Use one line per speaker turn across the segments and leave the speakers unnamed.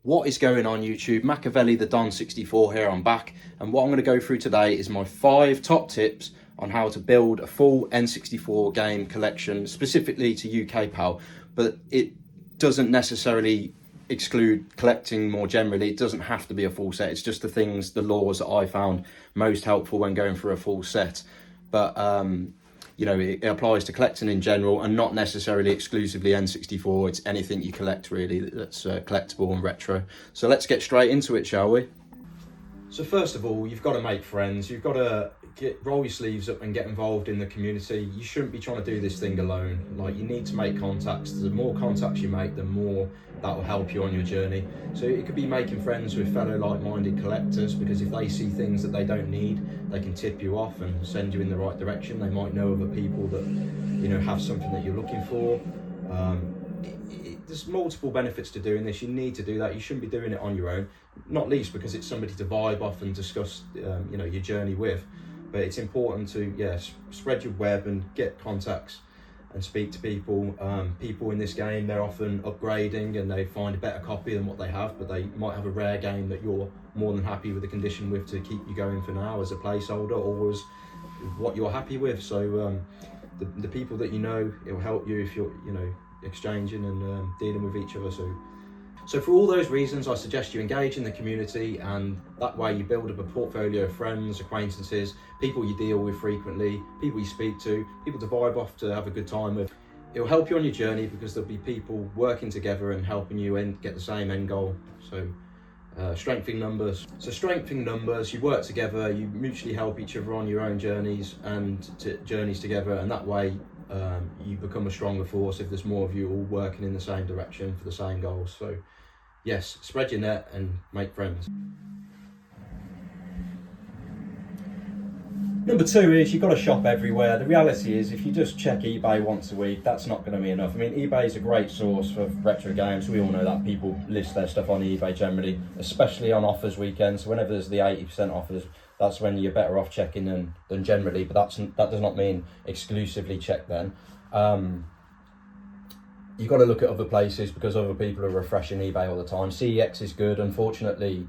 What is going on YouTube? Machiavelli the N64 here, I'm back, and what I'm going to go through today is my 5 top tips on how to build a full N64 game collection, specifically to UK PAL, but it doesn't necessarily exclude collecting more generally. It doesn't have to be a full set, it's just the laws that I found most helpful when going through a full set. But you know, it applies to collecting in general and not necessarily exclusively N64. It's anything you collect really that's collectible and retro. So let's get straight into it, shall we? So first of all, you've got to make friends. You've got to roll your sleeves up and get involved in the community. You shouldn't be trying to do this thing alone. Like, you need to make contacts. The more contacts you make, the more that will help you on your journey. So it could be making friends with fellow like-minded collectors, because if they see things that they don't need, they can tip you off and send you in the right direction. They might know other people that, you know, have something that you're looking for. There's multiple benefits to doing this. You need to do that. You shouldn't be doing it on your own, not least because it's somebody to vibe off and discuss you know, your journey with. But it's important to spread your web and get contacts and speak to people. People in this game, they're often upgrading and they find a better copy than what they have, but they might have a rare game that you're more than happy with the condition with to keep you going for now as a placeholder or as what you're happy with. So the people that you know, it will help you if you're, you know, exchanging and dealing with each other. So for all those reasons, I suggest you engage in the community, and that way you build up a portfolio of friends, acquaintances, people you deal with frequently, people you speak to, people to vibe off, to have a good time with. It'll help you on your journey because there'll be people working together and helping you get the same end goal. So strength in numbers. So strength in numbers, you work together, you mutually help each other on your own journeys and journeys together, and that way you become a stronger force if there's more of you all working in the same direction for the same goals. So yes, spread your net and make friends. Number 2 is you've got to shop everywhere. The reality is, if you just check eBay once a week, that's not going to be enough. I mean, eBay is a great source for retro games. We all know that. People list their stuff on eBay generally, especially on offers weekends. So whenever there's the 80% offers, that's when you're better off checking than generally. But that does not mean exclusively check then. You've got to look at other places because other people are refreshing eBay all the time. CEX is good. Unfortunately,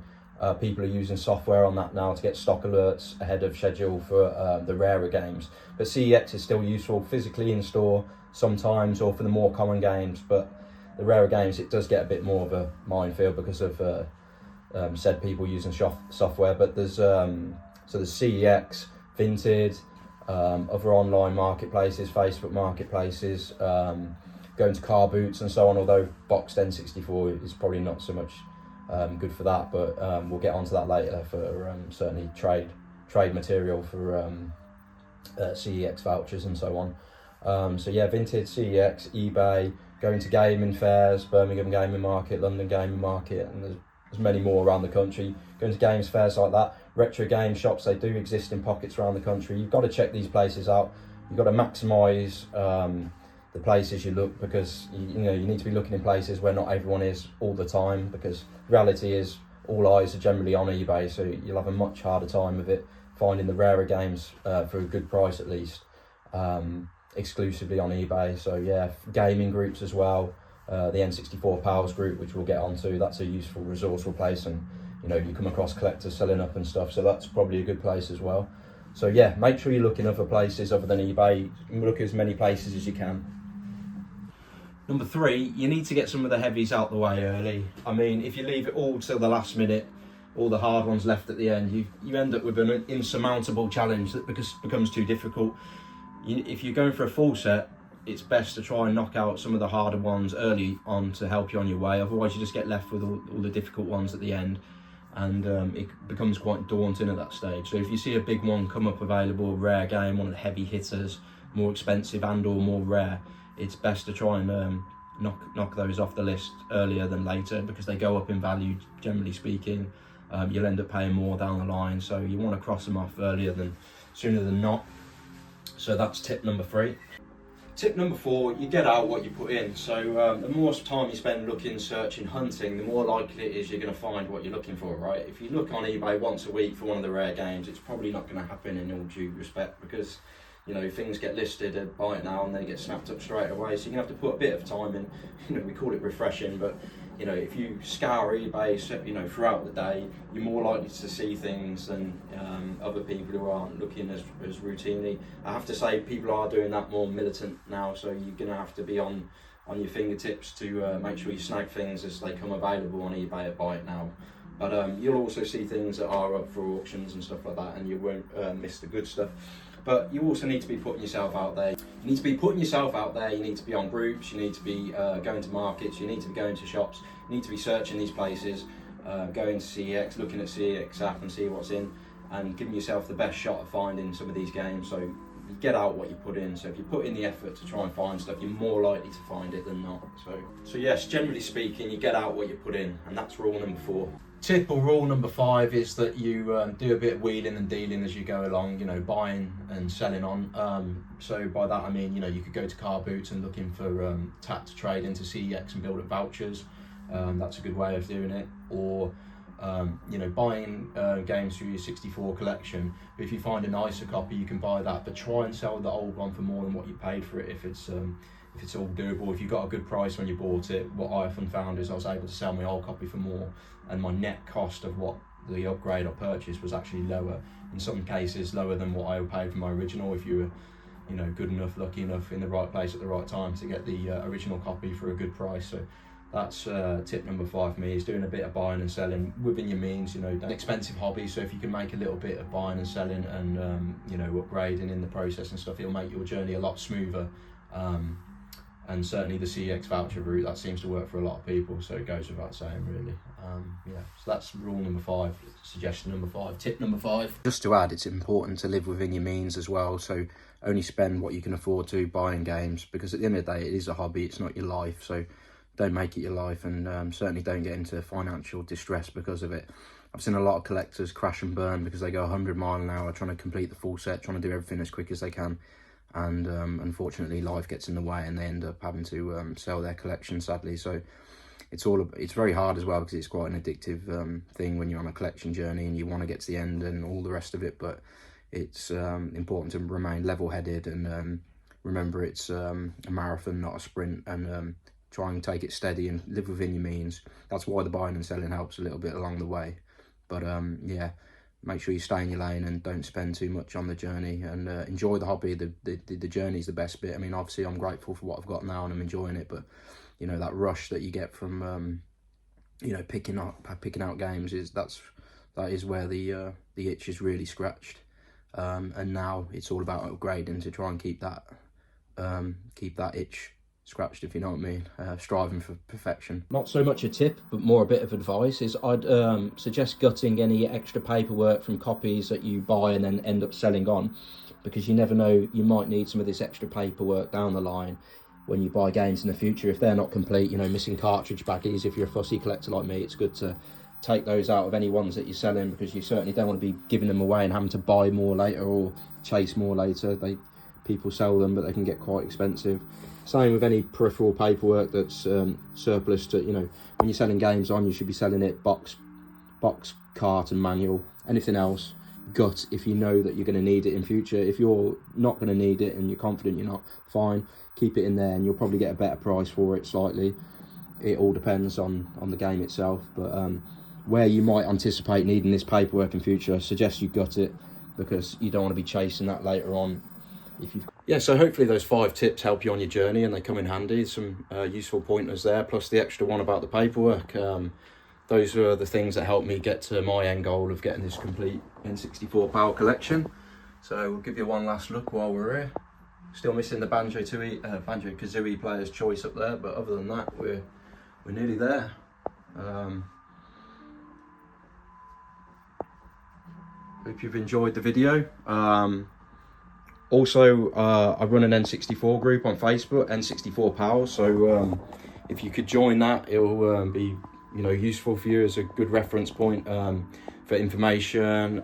people are using software on that now to get stock alerts ahead of schedule for the rarer games. But CEX is still useful physically in store sometimes, or for the more common games. But the rarer games, it does get a bit more of a minefield because of said people using software. But there's there's CEX, Vinted, other online marketplaces, Facebook marketplaces, going to car boots and so on, although boxed N64 is probably not so much good for that, but we'll get onto that later for certainly trade material for CEX vouchers and so on. So yeah, Vinted, CEX, eBay, going to gaming fairs, Birmingham Gaming Market, London Gaming Market, and there's many more around the country. Going to games fairs like that. Retro game shops, they do exist in pockets around the country. You've got to check these places out. You've got to maximise the places you look, because you know, you need to be looking in places where not everyone is all the time, because the reality is all eyes are generally on eBay, so you'll have a much harder time of it finding the rarer games for a good price at least, exclusively on eBay. So yeah, gaming groups as well, the N64 PALS Group, which we'll get onto, that's a useful resourceful place, and you know, you come across collectors selling up and stuff, so that's probably a good place as well. So yeah, make sure you look in other places other than eBay. Look at as many places as you can. Number 3, you need to get some of the heavies out the way early. I mean, if you leave it all till the last minute, all the hard ones left at the end, you end up with an insurmountable challenge that becomes too difficult. If you're going for a full set, it's best to try and knock out some of the harder ones early on to help you on your way. Otherwise, you just get left with all the difficult ones at the end, and it becomes quite daunting at that stage. So if you see a big one come up available, a rare game, one of the heavy hitters, more expensive and or more rare, it's best to try and knock those off the list earlier than later, because they go up in value, generally speaking. You'll end up paying more down the line, so you want to cross them off sooner than not. So that's tip number 3. Tip number 4, you get out what you put in. So the more time you spend looking, searching, hunting, the more likely it is you're going to find what you're looking for, right? If you look on eBay once a week for one of the rare games, it's probably not going to happen in all due respect, because you know, things get listed by it now and they get snapped up straight away. So you're gonna have to put a bit of time in. You know, we call it refreshing, but you know, if you scour eBay, you know, throughout the day, you're more likely to see things than other people who aren't looking as routinely. I have to say, people are doing that more militant now, so you're going to have to be on your fingertips to make sure you snag things as they come available on eBay or buy it now. But you'll also see things that are up for auctions and stuff like that, and you won't miss the good stuff. But you also need to be putting yourself out there. You need to be putting yourself out there. You need to be on groups. You need to be going to markets. You need to be going to shops. You need to be searching these places, going to CEX, looking at CEX app and see what's in, and giving yourself the best shot of finding some of these games. So you get out what you put in. So if you put in the effort to try and find stuff, you're more likely to find it than not. So yes, generally speaking, you get out what you put in, and that's rule number 4. Tip or rule number 5 is that you do a bit of wheeling and dealing as you go along, you know, buying and selling on. So by that I mean, you know, you could go to Car Boots and looking for tap to trade into CEX and build up vouchers. That's a good way of doing it. Or you know, buying games through your 64 collection. But if you find a nicer copy, you can buy that, but try and sell the old one for more than what you paid for it if it's all doable. If you got a good price when you bought it, what I often found is I was able to sell my old copy for more, and my net cost of what the upgrade I purchased was actually lower, in some cases lower than what I paid for my original, if you were, you know, good enough, lucky enough, in the right place at the right time to get the original copy for a good price. So that's tip number 5 for me, is doing a bit of buying and selling within your means. You know, an expensive hobby, so if you can make a little bit of buying and selling and you know, upgrading in the process and stuff, it'll make your journey a lot smoother. And certainly the CEX voucher route, that seems to work for a lot of people, so it goes without saying, really. Yeah, so that's rule number 5, suggestion number 5, tip number 5. Just to add, it's important to live within your means as well, so only spend what you can afford to buying games, because at the end of the day, it is a hobby, it's not your life, so don't make it your life, and certainly don't get into financial distress because of it. I've seen a lot of collectors crash and burn because they go 100 miles an hour trying to complete the full set, trying to do everything as quick as they can. And unfortunately life gets in the way and they end up having to sell their collection, sadly. So it's very hard as well, because it's quite an addictive thing when you're on a collection journey and you want to get to the end and all the rest of it. But it's important to remain level-headed and remember it's a marathon, not a sprint, and try and take it steady and live within your means. That's why the buying and selling helps a little bit along the way. But yeah, make sure you stay in your lane and don't spend too much on the journey, and enjoy the hobby. The journey's the best bit. I mean, obviously I'm grateful for what I've got now and I'm enjoying it, but you know, that rush that you get from you know, picking out games that is where the itch is really scratched. And now it's all about upgrading to try and keep that itch scratched, if you know what I mean, striving for perfection. Not so much a tip, but more a bit of advice, is I'd suggest gutting any extra paperwork from copies that you buy and then end up selling on, because you never know, you might need some of this extra paperwork down the line when you buy games in the future. If they're not complete, you know, missing cartridge baggies, if you're a fussy collector like me, it's good to take those out of any ones that you're selling, because you certainly don't want to be giving them away and having to buy more later or chase more later. People sell them, but they can get quite expensive. Same with any peripheral paperwork that's surplus to, you know, when you're selling games on, you should be selling it box, cart and manual. Anything else, gut, if you know that you're going to need it in future. If you're not going to need it and you're confident you're not, fine, keep it in there and you'll probably get a better price for it slightly. It all depends on the game itself, but where you might anticipate needing this paperwork in future, I suggest you gut it, because you don't want to be chasing that later on. Yeah, so hopefully those 5 tips help you on your journey and they come in handy. Some useful pointers there, plus the extra one about the paperwork. Those are the things that helped me get to my end goal of getting this complete N64 PAL collection. So we'll give you one last look while we're here. Still missing the Banjo-Kazooie player's choice up there, but other than that, we're nearly there. Hope you've enjoyed the video. Also, I run an N64 group on Facebook, N64 PALS. So if you could join that, it'll be, you know, useful for you as a good reference point for information,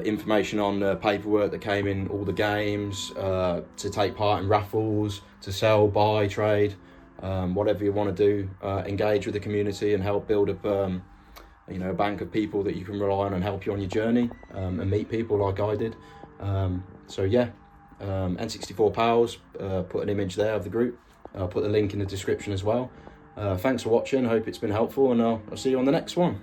information on the paperwork that came in all the games, to take part in raffles, to sell, buy, trade, whatever you want to do. Engage with the community and help build up you know, a bank of people that you can rely on and help you on your journey, and meet people like I did. So yeah, N64 PALS, put an image there of the group. I'll put the link in the description as well. Thanks for watching, hope it's been helpful, and I'll see you on the next one.